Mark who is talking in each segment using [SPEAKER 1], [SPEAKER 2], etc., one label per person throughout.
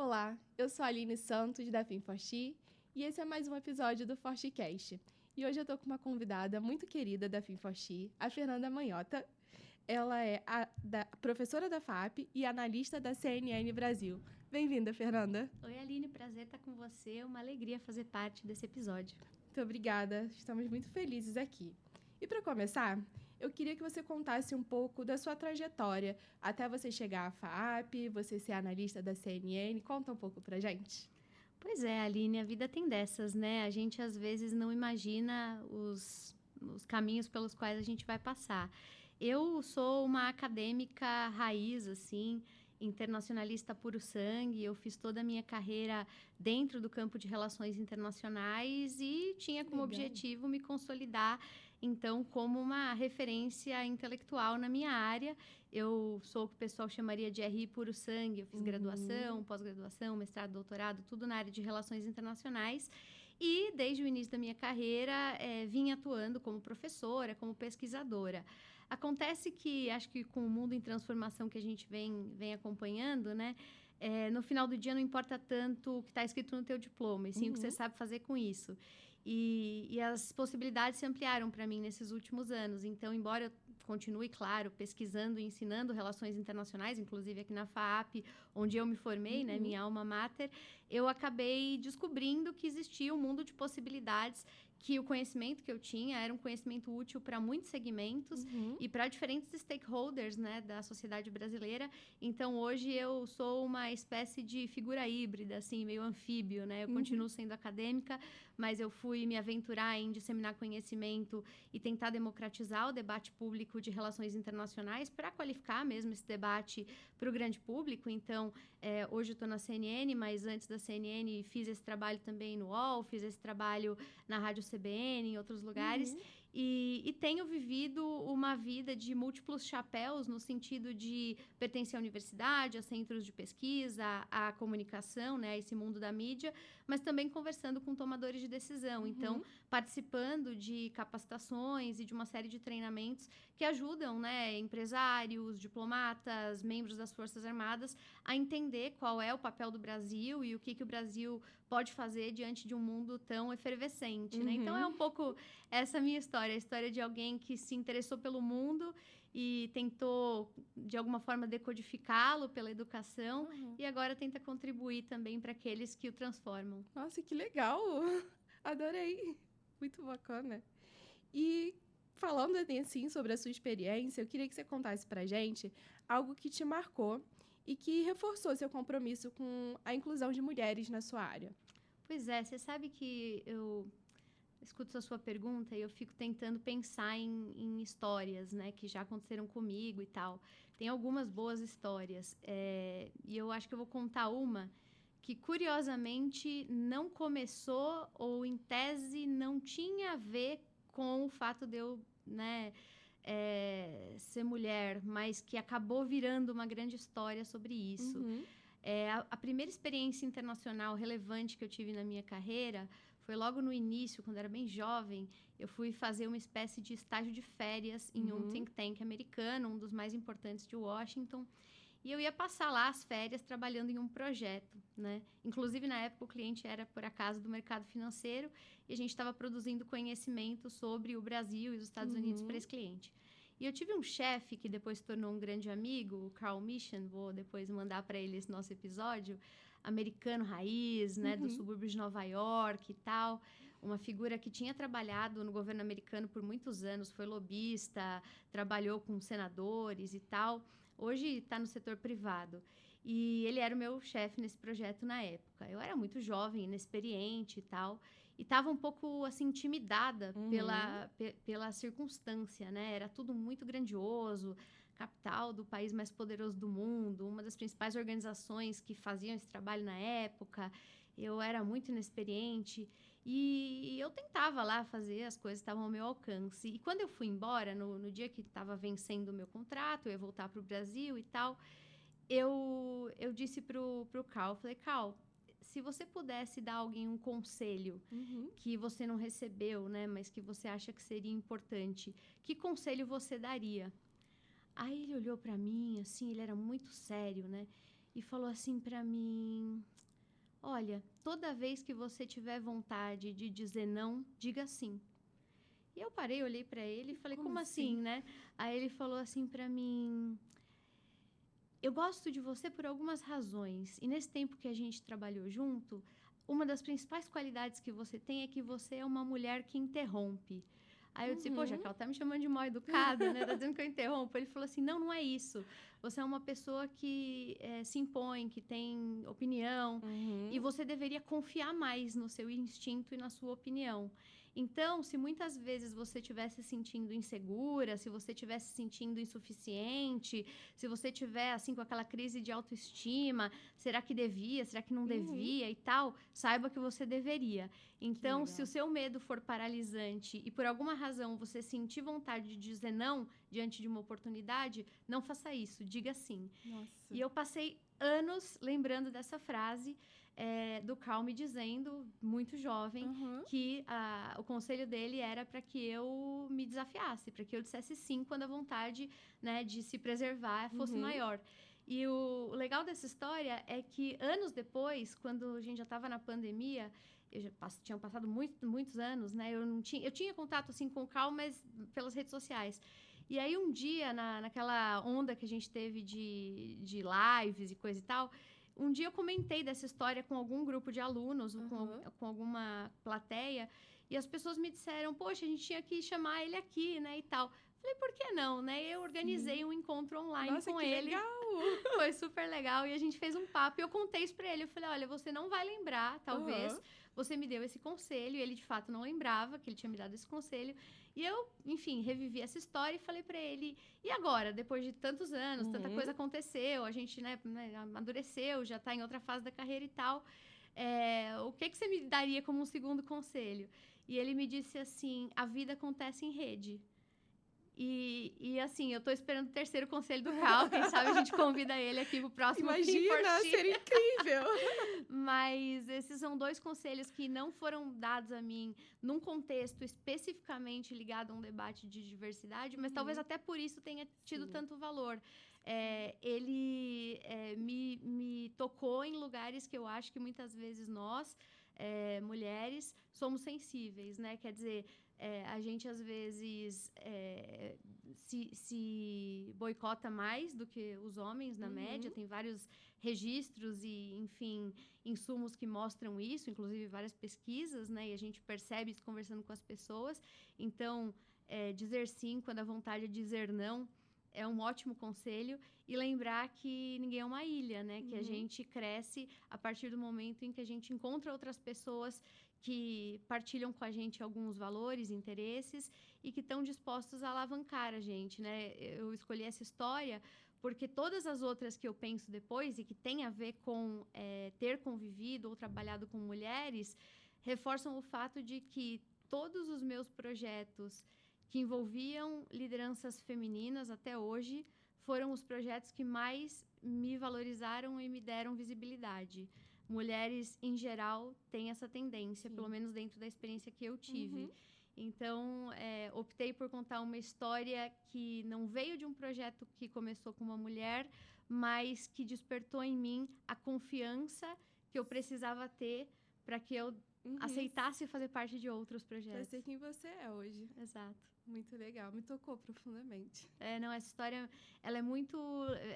[SPEAKER 1] Olá, eu sou a Aline Santos, da FinForShe, e esse é mais um episódio do ForSheCast. E hoje eu tô com uma convidada muito querida da FinForShe, a Fernanda Manhota. Ela é professora da FAP e analista da CNN Brasil. Bem-vinda, Fernanda.
[SPEAKER 2] Oi, Aline, prazer estar com você. É uma alegria fazer parte desse episódio.
[SPEAKER 1] Muito obrigada, estamos muito felizes aqui. E para começar, eu queria que você contasse um pouco da sua trajetória até você chegar à FAP, você ser analista da CNN. Conta um pouco pra gente.
[SPEAKER 2] Pois é, Aline, a vida tem dessas, né? A gente às vezes não imagina os caminhos pelos quais a gente vai passar. Eu sou uma acadêmica raiz, assim, internacionalista puro sangue. Eu fiz toda a minha carreira dentro do campo de relações internacionais e tinha como objetivo me consolidar, então, como uma referência intelectual na minha área. Eu sou o que o pessoal chamaria de RI puro sangue. Eu fiz graduação, pós-graduação, mestrado, doutorado, tudo na área de relações internacionais. E, desde o início da minha carreira, vim atuando como professora, como pesquisadora. Acontece que, acho que com o mundo em transformação que a gente vem acompanhando, né? No final do dia não importa tanto o que está escrito no teu diploma, e sim o que você sabe fazer com isso. E as possibilidades se ampliaram para mim nesses últimos anos. Então, embora eu continue, claro, pesquisando e ensinando relações internacionais, inclusive aqui na FAAP, onde eu me formei, né, minha alma mater, eu acabei descobrindo que existia um mundo de possibilidades, que o conhecimento que eu tinha era um conhecimento útil para muitos segmentos e para diferentes stakeholders, né, da sociedade brasileira. Então, hoje eu sou uma espécie de figura híbrida, assim, meio anfíbio, né? Eu continuo sendo acadêmica, mas eu fui me aventurar em disseminar conhecimento e tentar democratizar o debate público de relações internacionais para qualificar mesmo esse debate para o grande público. Então, hoje eu estou na CNN, mas antes da CNN fiz esse trabalho também no UOL, fiz esse trabalho na Rádio CBN, em outros lugares, e tenho vivido uma vida de múltiplos chapéus, no sentido de pertencer à universidade, a centros de pesquisa, à comunicação, né, a esse mundo da mídia, mas também conversando com tomadores de decisão. Então, participando de capacitações e de uma série de treinamentos que ajudam, né, empresários, diplomatas, membros das Forças Armadas a entender qual é o papel do Brasil e o que o Brasil pode fazer diante de um mundo tão efervescente, né? Então, é um pouco essa minha história, a história de alguém que se interessou pelo mundo e tentou, de alguma forma, decodificá-lo pela educação e agora tenta contribuir também para aqueles que o transformam.
[SPEAKER 1] Nossa, que legal! Adorei! Muito bacana. E falando assim sobre a sua experiência, eu queria que você contasse pra gente algo que te marcou e que reforçou seu compromisso com a inclusão de mulheres na sua área.
[SPEAKER 2] Pois é, você sabe que eu escuto a sua pergunta e eu fico tentando pensar em histórias, né, que já aconteceram comigo e tal. Tem algumas boas histórias, e eu acho que eu vou contar uma que, curiosamente, não começou ou, em tese, não tinha a ver com o fato de eu, né, ser mulher, mas que acabou virando uma grande história sobre isso. A primeira experiência internacional relevante que eu tive na minha carreira foi logo no início, quando eu era bem jovem. Eu fui fazer uma espécie de estágio de férias em um think tank americano, um dos mais importantes de Washington. E eu ia passar lá as férias trabalhando em um projeto, né? Inclusive, na época, o cliente era, por acaso, do mercado financeiro e a gente estava produzindo conhecimento sobre o Brasil e os Estados Unidos para esse cliente. E eu tive um chefe que depois se tornou um grande amigo, o Carl Mission, vou depois mandar para ele esse nosso episódio, americano raiz, né, do subúrbio de Nova York e tal, uma figura que tinha trabalhado no governo americano por muitos anos, foi lobista, trabalhou com senadores e tal, hoje está no setor privado. E ele era o meu chefe nesse projeto na época. Eu era muito jovem, inexperiente e tal, e estava um pouco assim intimidada pela circunstância, né? Era tudo muito grandioso, capital do país mais poderoso do mundo, uma das principais organizações que faziam esse trabalho na época. Eu era muito inexperiente e eu tentava lá fazer as coisas que estavam ao meu alcance. E quando eu fui embora, no dia que estava vencendo o meu contrato, eu ia voltar para o Brasil e tal, eu disse pro Carl, falei, Carl, se você pudesse dar a alguém um conselho que você não recebeu, né, mas que você acha que seria importante, que conselho você daria? Aí ele olhou para mim, assim, ele era muito sério, né? e falou assim para mim: olha, toda vez que você tiver vontade de dizer não, diga sim. E eu parei, olhei para ele e falei: como assim, né? Aí ele falou assim para mim: eu gosto de você por algumas razões. E nesse tempo que a gente trabalhou junto, uma das principais qualidades que você tem é que você é uma mulher que interrompe. Aí eu disse: poxa, ela tá me chamando de mal educada, né? Tá dizendo que eu interrompo. Ele falou assim: não, não é isso. Você é uma pessoa que se impõe, que tem opinião. E você deveria confiar mais no seu instinto e na sua opinião. Então, se muitas vezes você estivesse se sentindo insegura, se você estivesse se sentindo insuficiente, se você tiver assim com aquela crise de autoestima, será que devia, será que não devia e tal, saiba que você deveria. Então, se o seu medo for paralisante e por alguma razão você sentir vontade de dizer não diante de uma oportunidade, não faça isso, diga sim.
[SPEAKER 1] Nossa.
[SPEAKER 2] E eu passei anos lembrando dessa frase do Carl me dizendo, muito jovem, que o conselho dele era para que eu me desafiasse, para que eu dissesse sim quando a vontade, né, de se preservar fosse maior. E o legal dessa história é que anos depois, quando a gente já estava na pandemia, tinham passado muitos anos, né? Eu tinha contato assim com o Carl, mas pelas redes sociais. E aí um dia, naquela onda que a gente teve de lives e coisa e tal, um dia eu comentei dessa história com algum grupo de alunos, com alguma plateia, e as pessoas me disseram: poxa, a gente tinha que chamar ele aqui, né, e tal. Falei: por que não, né? Eu organizei um encontro online com ele.
[SPEAKER 1] Nossa, que legal!
[SPEAKER 2] Foi super legal, e a gente fez um papo, e eu contei isso pra ele. Eu falei: olha, você não vai lembrar, talvez, você me deu esse conselho, e ele de fato não lembrava que ele tinha me dado esse conselho. E eu, enfim, revivi essa história e falei pra ele: e agora, depois de tantos anos, tanta coisa aconteceu, a gente, né, amadureceu, já tá em outra fase da carreira e tal, o que você me daria como um segundo conselho? E ele me disse assim: a vida acontece em rede. E assim, eu tô esperando o terceiro conselho do Carl. Quem sabe a gente convida ele aqui pro próximo
[SPEAKER 1] Imagina, seria incrível!
[SPEAKER 2] Mas esses são 2 conselhos que não foram dados a mim num contexto especificamente ligado a um debate de diversidade, mas talvez até por isso tenha tido tanto valor. Ele me tocou em lugares que eu acho que muitas vezes nós, mulheres, somos sensíveis, né? Quer dizer, a gente às vezes se boicota mais do que os homens na média. Tem vários registros e, enfim, insumos que mostram isso, inclusive várias pesquisas, né? E a gente percebe isso conversando com as pessoas. Então, dizer sim quando a vontade é dizer não é um ótimo conselho. E lembrar que ninguém é uma ilha, né? Que a gente cresce a partir do momento em que a gente encontra outras pessoas que partilham com a gente alguns valores, interesses e que estão dispostos a alavancar a gente, né? Eu escolhi essa história porque todas as outras que eu penso depois e que tem a ver com ter convivido ou trabalhado com mulheres reforçam o fato de que todos os meus projetos que envolviam lideranças femininas até hoje foram os projetos que mais me valorizaram e me deram visibilidade. Mulheres, em geral, têm essa tendência, pelo menos dentro da experiência que eu tive. Então, optei por contar uma história que não veio de um projeto que começou com uma mulher, mas que despertou em mim a confiança que eu precisava ter para que eu aceitasse fazer parte de outros projetos.
[SPEAKER 1] Pra ser quem você é hoje.
[SPEAKER 2] Exato.
[SPEAKER 1] Muito legal, me tocou profundamente.
[SPEAKER 2] Não, essa história, ela é muito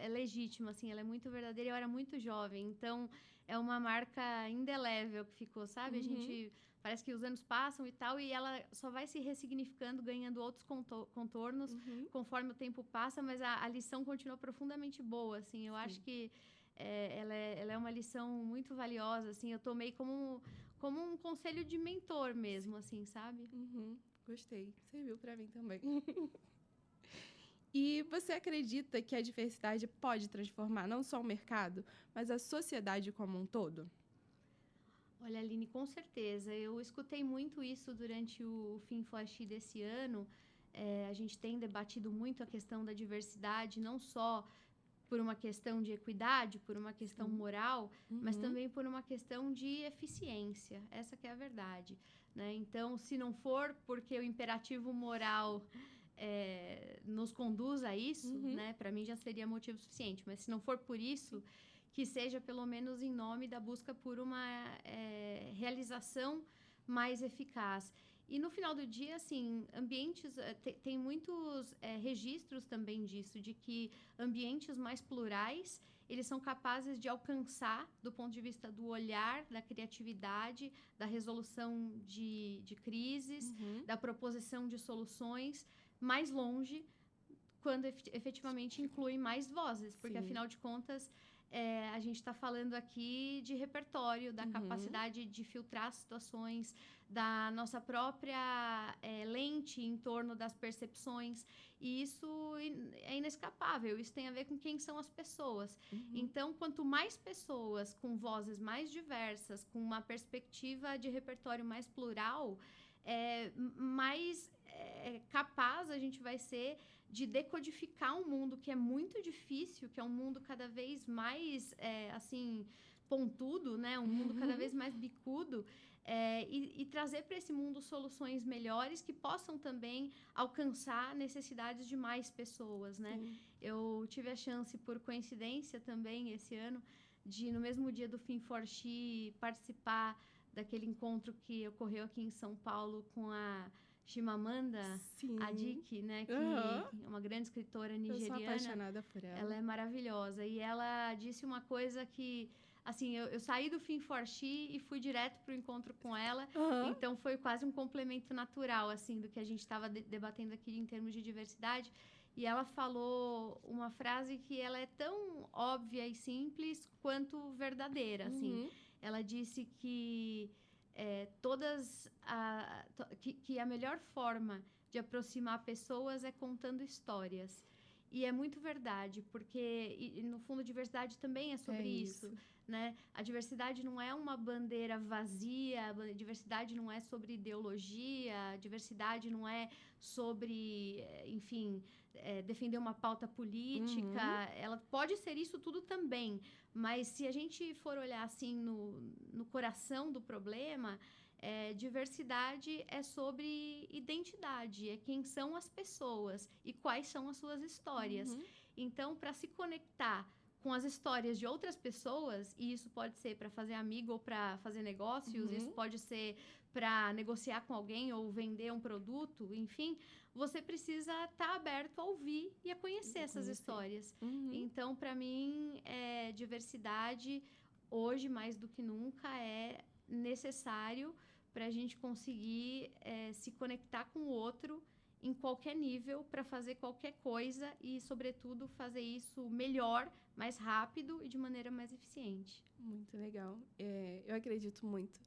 [SPEAKER 2] legítima, assim, ela é muito verdadeira. Eu era muito jovem, então é uma marca indelével que ficou, sabe? A gente, parece que os anos passam e tal, e ela só vai se ressignificando, ganhando outros contornos conforme o tempo passa, mas a lição continua profundamente boa, assim. Eu acho que ela é uma lição muito valiosa, assim. Eu tomei como um conselho de mentor mesmo, assim, sabe?
[SPEAKER 1] Gostei. Serviu pra mim também. E você acredita que a diversidade pode transformar não só o mercado, mas a sociedade como um todo?
[SPEAKER 2] Olha, Aline, com certeza. Eu escutei muito isso durante o FinFoshi desse ano. A gente tem debatido muito a questão da diversidade, não só por uma questão de equidade, por uma questão moral, mas também por uma questão de eficiência. Essa que é a verdade, né? Então, se não for porque o imperativo moral nos conduz a isso, né? Para mim já seria motivo suficiente. Mas se não for por isso, que seja pelo menos em nome da busca por uma realização mais eficaz. E no final do dia, assim, ambientes, tem muitos registros também disso, de que ambientes mais plurais, eles são capazes de alcançar, do ponto de vista do olhar, da criatividade, da resolução de crises, da proposição de soluções, mais longe, quando efetivamente inclui mais vozes, porque, afinal de contas, a gente está falando aqui de repertório, da capacidade de filtrar situações, da nossa própria lente em torno das percepções, e isso é inescapável, isso tem a ver com quem são as pessoas. Então, quanto mais pessoas com vozes mais diversas, com uma perspectiva de repertório mais plural, mais capaz a gente vai ser de decodificar um mundo que é muito difícil, que é um mundo cada vez mais, assim, pontudo, né? Um mundo cada vez mais bicudo, e trazer para esse mundo soluções melhores que possam também alcançar necessidades de mais pessoas, né? Eu tive a chance, por coincidência também, esse ano, de, no mesmo dia do FinForShe, participar daquele encontro que ocorreu aqui em São Paulo com a Chimamanda Adichie, né, que é uma grande escritora nigeriana.
[SPEAKER 1] Eu sou apaixonada por ela.
[SPEAKER 2] Ela é maravilhosa. E ela disse uma coisa que, assim, eu saí do FinForShe e fui direto para o encontro com ela. Então, foi quase um complemento natural, assim, do que a gente estava debatendo aqui em termos de diversidade. E ela falou uma frase que ela é tão óbvia e simples quanto verdadeira, assim. Ela disse que que a melhor forma de aproximar pessoas é contando histórias. E é muito verdade, porque, no fundo, a diversidade também é sobre isso, né? A diversidade não é uma bandeira vazia, a diversidade não é sobre ideologia, a diversidade não é sobre, enfim, defender uma pauta política. Ela pode ser isso tudo também, mas se a gente for olhar assim no coração do problema, diversidade é sobre identidade, é quem são as pessoas e quais são as suas histórias. Então, para se conectar com as histórias de outras pessoas, e isso pode ser para fazer amigo ou para fazer negócios, isso pode ser para negociar com alguém ou vender um produto, enfim, você precisa estar aberto a ouvir e a conhecer essas histórias. Então, para mim, diversidade, hoje mais do que nunca, é necessário para a gente conseguir se conectar com o outro em qualquer nível, para fazer qualquer coisa e, sobretudo, fazer isso melhor, mais rápido e de maneira mais eficiente.
[SPEAKER 1] Muito legal. Eu acredito muito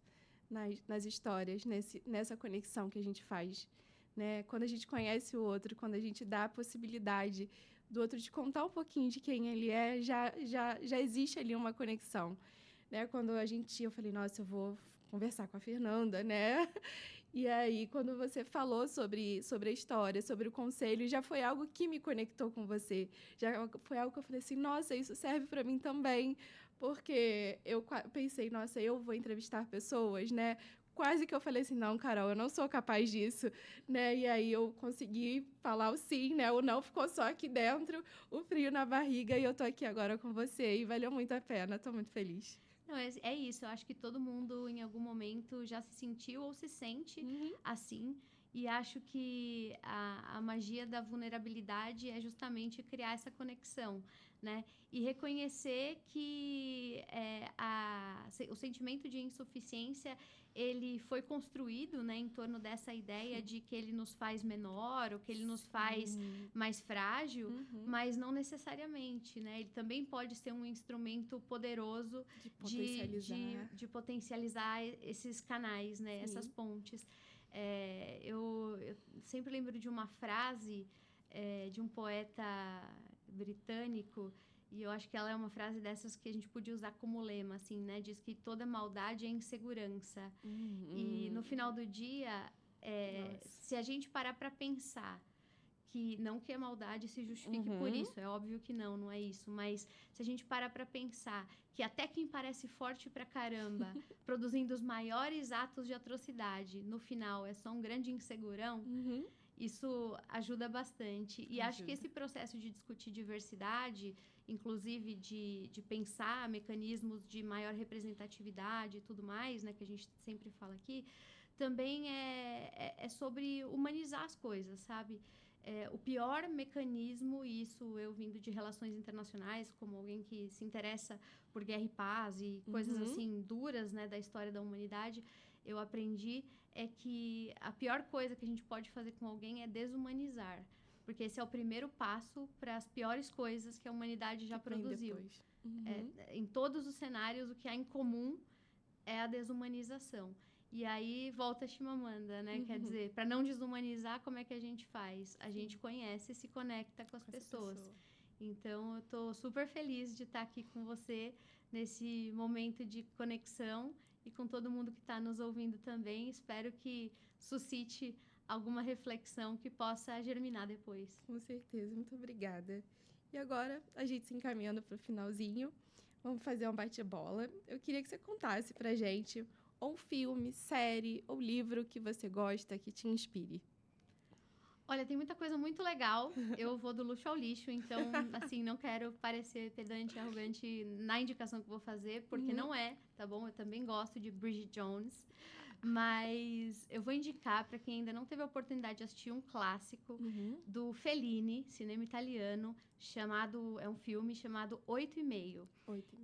[SPEAKER 1] nas histórias, nessa conexão que a gente faz, né? Quando a gente conhece o outro, quando a gente dá a possibilidade do outro de contar um pouquinho de quem ele é, já existe ali uma conexão, né? Quando eu falei, nossa, eu vou conversar com a Fernanda, né? E aí, quando você falou sobre a história, sobre o conselho, já foi algo que me conectou com você. Já foi algo que eu falei assim, nossa, isso serve para mim também. Porque eu pensei, nossa, eu vou entrevistar pessoas, né? Quase que eu falei assim, não, Carol, eu não sou capaz disso, né? E aí eu consegui falar o sim, né? O não ficou só aqui dentro, o frio na barriga, e eu tô aqui agora com você. E valeu muito a pena, tô muito feliz.
[SPEAKER 2] Não, é isso. Eu acho que todo mundo, em algum momento, já se sentiu ou se sente assim. E acho que a magia da vulnerabilidade é justamente criar essa conexão, né? E reconhecer que o sentimento de insuficiência, ele foi construído, né, em torno dessa ideia de que ele nos faz menor, ou que ele nos faz mais frágil, mas não necessariamente, né? Ele também pode ser um instrumento poderoso de potencializar esses canais, né? Essas pontes. Eu sempre lembro de uma frase de um poeta britânico, e eu acho que ela é uma frase dessas que a gente podia usar como lema, assim, né? Diz que toda maldade é insegurança. E no final do dia, se a gente parar para pensar que não que a maldade se justifique por isso, é óbvio que não é isso, mas se a gente parar para pensar que até quem parece forte pra caramba, produzindo os maiores atos de atrocidade, no final é só um grande insegurão, Isso ajuda bastante. E acho que esse processo de discutir diversidade, inclusive de pensar mecanismos de maior representatividade e tudo mais, né, que a gente sempre fala aqui, também é sobre humanizar as coisas, sabe? O pior mecanismo, e isso eu vindo de relações internacionais, como alguém que se interessa por guerra e paz e coisas assim duras, né, da história da humanidade, eu aprendi é que a pior coisa que a gente pode fazer com alguém é desumanizar. Porque esse é o primeiro passo para as piores coisas que a humanidade já produziu. Em todos os cenários, o que há em comum é a desumanização. E aí volta a Chimamanda, né? Quer dizer, para não desumanizar, como é que a gente faz? A gente conhece e se conecta com as pessoas. Então, eu tô super feliz de estar aqui com você nesse momento de conexão e com todo mundo que está nos ouvindo também. Espero que suscite alguma reflexão que possa germinar depois.
[SPEAKER 1] Com certeza, muito obrigada. E agora, a gente se encaminhando para o finalzinho, vamos fazer um bate-bola. Eu queria que você contasse pra gente ou um filme, série ou livro que você gosta, que te inspire.
[SPEAKER 2] Olha, tem muita coisa muito legal. Eu vou do luxo ao lixo, então, assim, não quero parecer pedante e arrogante na indicação que vou fazer, porque não é, tá bom? Eu também gosto de Bridget Jones. Mas eu vou indicar para quem ainda não teve a oportunidade de assistir um clássico do Fellini, cinema italiano, é um filme chamado 8,5.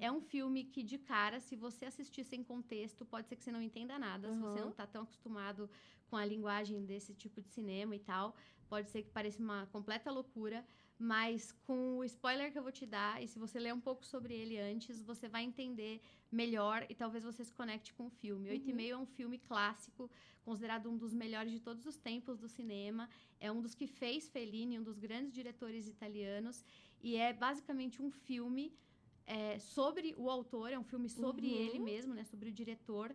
[SPEAKER 2] É um filme que, de cara, se você assistir sem contexto, pode ser que você não entenda nada. Se você não está tão acostumado com a linguagem desse tipo de cinema e tal, pode ser que pareça uma completa loucura. Mas com o spoiler que eu vou te dar, e se você ler um pouco sobre ele antes, você vai entender melhor e talvez você se conecte com o filme. 8,5 é um filme clássico, considerado um dos melhores de todos os tempos do cinema. É um dos que fez Fellini, um dos grandes diretores italianos. E é basicamente um filme sobre o autor, é um filme sobre ele mesmo, né, sobre o diretor.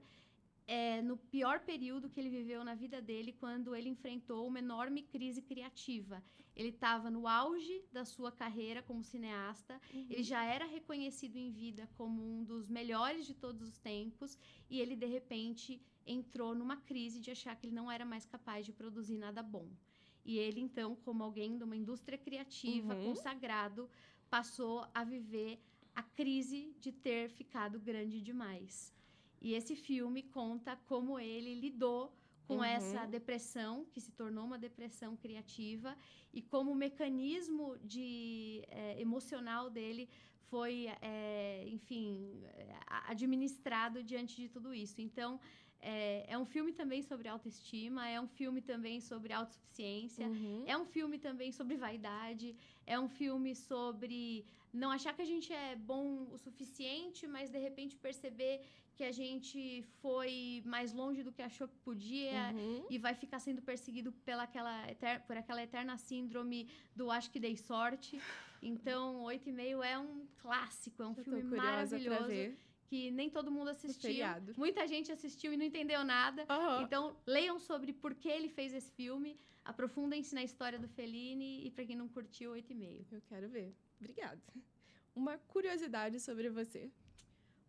[SPEAKER 2] No pior período que ele viveu na vida dele, quando ele enfrentou uma enorme crise criativa. Ele estava no auge da sua carreira como cineasta, ele já era reconhecido em vida como um dos melhores de todos os tempos, e ele, de repente, entrou numa crise de achar que ele não era mais capaz de produzir nada bom. E ele, então, como alguém de uma indústria criativa, consagrado, passou a viver a crise de ter ficado grande demais. E esse filme conta como ele lidou com essa depressão, que se tornou uma depressão criativa, e como o mecanismo emocional dele foi, enfim, administrado diante de tudo isso. Então, é um filme também sobre autoestima, é um filme também sobre autossuficiência, é um filme também sobre vaidade, é um filme sobre não achar que a gente é bom o suficiente, mas de repente perceber que a gente foi mais longe do que achou que podia e vai ficar sendo perseguido por aquela eterna síndrome do acho que dei sorte. Então, 8,5 é um clássico, é um filme maravilhoso que nem todo mundo assistiu. Muita gente assistiu e não entendeu nada. Então, leiam sobre por que ele fez esse filme, aprofundem-se na história do Fellini e para quem não curtiu, 8,5.
[SPEAKER 1] Eu quero ver. Obrigada. Uma curiosidade sobre você.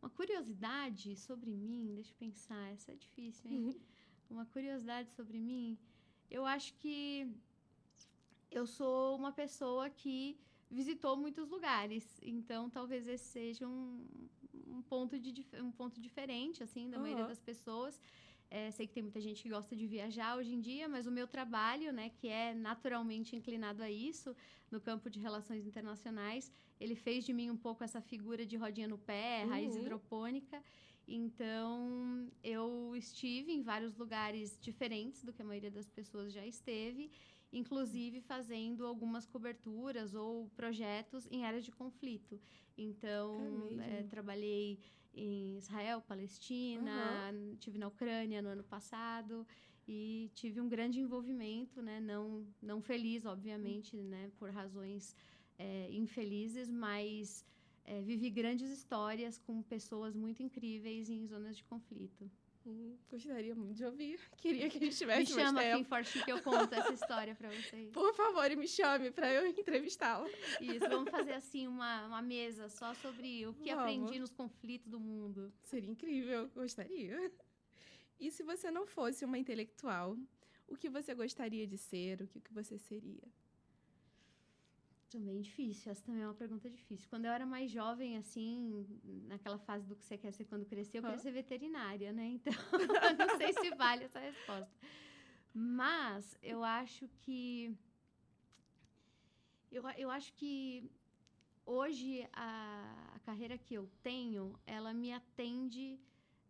[SPEAKER 2] Uma curiosidade sobre mim, deixa eu pensar, essa é difícil, hein? Uma curiosidade sobre mim, eu acho que eu sou uma pessoa que visitou muitos lugares, então talvez esse seja um ponto diferente, assim, da maioria das pessoas. Sei que tem muita gente que gosta de viajar hoje em dia, mas o meu trabalho, né, que é naturalmente inclinado a isso, no campo de relações internacionais, ele fez de mim um pouco essa figura de rodinha no pé, raiz hidropônica. Então, eu estive em vários lugares diferentes do que a maioria das pessoas já esteve, inclusive fazendo algumas coberturas ou projetos em áreas de conflito. Então, trabalhei em Israel, Palestina, estive na Ucrânia no ano passado e tive um grande envolvimento, né? Não feliz, obviamente, né? Por razões infelizes, mas vivi grandes histórias com pessoas muito incríveis em zonas de conflito.
[SPEAKER 1] Gostaria muito de ouvir. Queria que a gente tivesse mais tempo.
[SPEAKER 2] Me chama, FinForShe, que eu conto essa história para vocês.
[SPEAKER 1] Por favor, me chame para eu entrevistá-la.
[SPEAKER 2] Isso, vamos fazer assim uma mesa só sobre o que aprendi nos conflitos do mundo.
[SPEAKER 1] Seria incrível, gostaria. E se você não fosse uma intelectual, o que você gostaria de ser, o que você seria?
[SPEAKER 2] Também difícil, essa também é uma pergunta difícil. Quando eu era mais jovem, assim, naquela fase do que você quer ser quando crescer, eu queria ser veterinária, né? Então, não sei se vale essa resposta. Mas eu acho que... Eu acho que hoje a carreira que eu tenho, ela me atende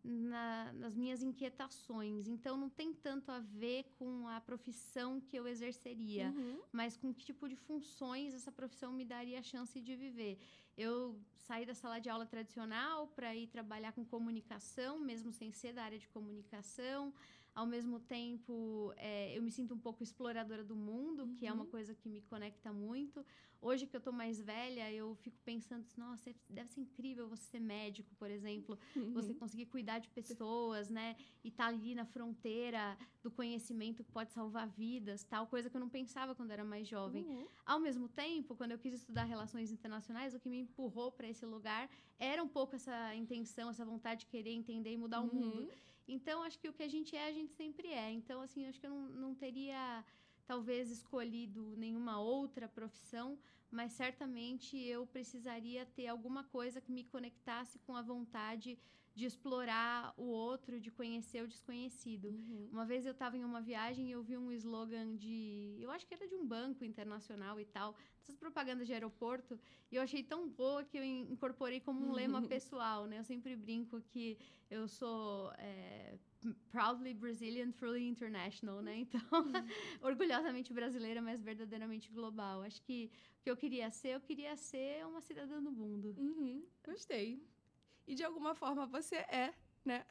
[SPEAKER 2] nas minhas inquietações. Então, não tem tanto a ver com a profissão que eu exerceria, mas com que tipo de funções essa profissão me daria a chance de viver. Eu saí da sala de aula tradicional para ir trabalhar com comunicação, mesmo sem ser da área de comunicação. Ao mesmo tempo, eu me sinto um pouco exploradora do mundo, que é uma coisa que me conecta muito. Hoje que eu tô mais velha, eu fico pensando, nossa, deve ser incrível você ser médico, por exemplo, você conseguir cuidar de pessoas, né? E tá ali na fronteira do conhecimento que pode salvar vidas, tal, coisa que eu não pensava quando era mais jovem. Ao mesmo tempo, quando eu quis estudar relações internacionais, o que me empurrou para esse lugar era um pouco essa intenção, essa vontade de querer entender e mudar o mundo. Então, acho que o que a gente sempre é. Então, assim, acho que eu não teria, talvez, escolhido nenhuma outra profissão, mas certamente eu precisaria ter alguma coisa que me conectasse com a vontade de explorar o outro, de conhecer o desconhecido. Uma vez eu estava em uma viagem e eu vi um slogan eu acho que era de um banco internacional e tal, essas propagandas de aeroporto, e eu achei tão boa que eu incorporei como um lema pessoal, né? Eu sempre brinco que eu sou proudly Brazilian, truly international, né? Então, orgulhosamente brasileira, mas verdadeiramente global. Acho que o que eu queria ser uma cidadã do mundo.
[SPEAKER 1] Gostei. E de alguma forma você né?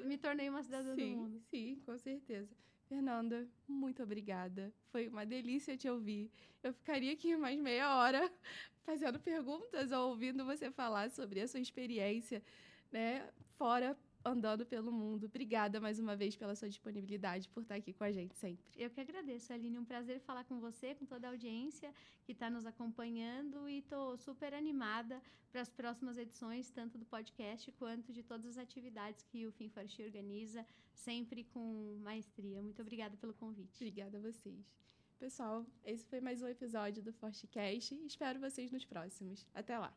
[SPEAKER 2] Me tornei uma cidadã do mundo.
[SPEAKER 1] Sim, com certeza. Fernanda, muito obrigada. Foi uma delícia te ouvir. Eu ficaria aqui mais meia hora fazendo perguntas ou ouvindo você falar sobre a sua experiência, né? Fora, andando pelo mundo. Obrigada mais uma vez pela sua disponibilidade, por estar aqui com a gente sempre.
[SPEAKER 2] Eu que agradeço, Aline. Um prazer falar com você, com toda a audiência que está nos acompanhando, e estou super animada para as próximas edições, tanto do podcast quanto de todas as atividades que o FinForShe organiza, sempre com maestria. Muito obrigada pelo convite.
[SPEAKER 1] Obrigada a vocês. Pessoal, esse foi mais um episódio do ForSheCast. Espero vocês nos próximos. Até lá!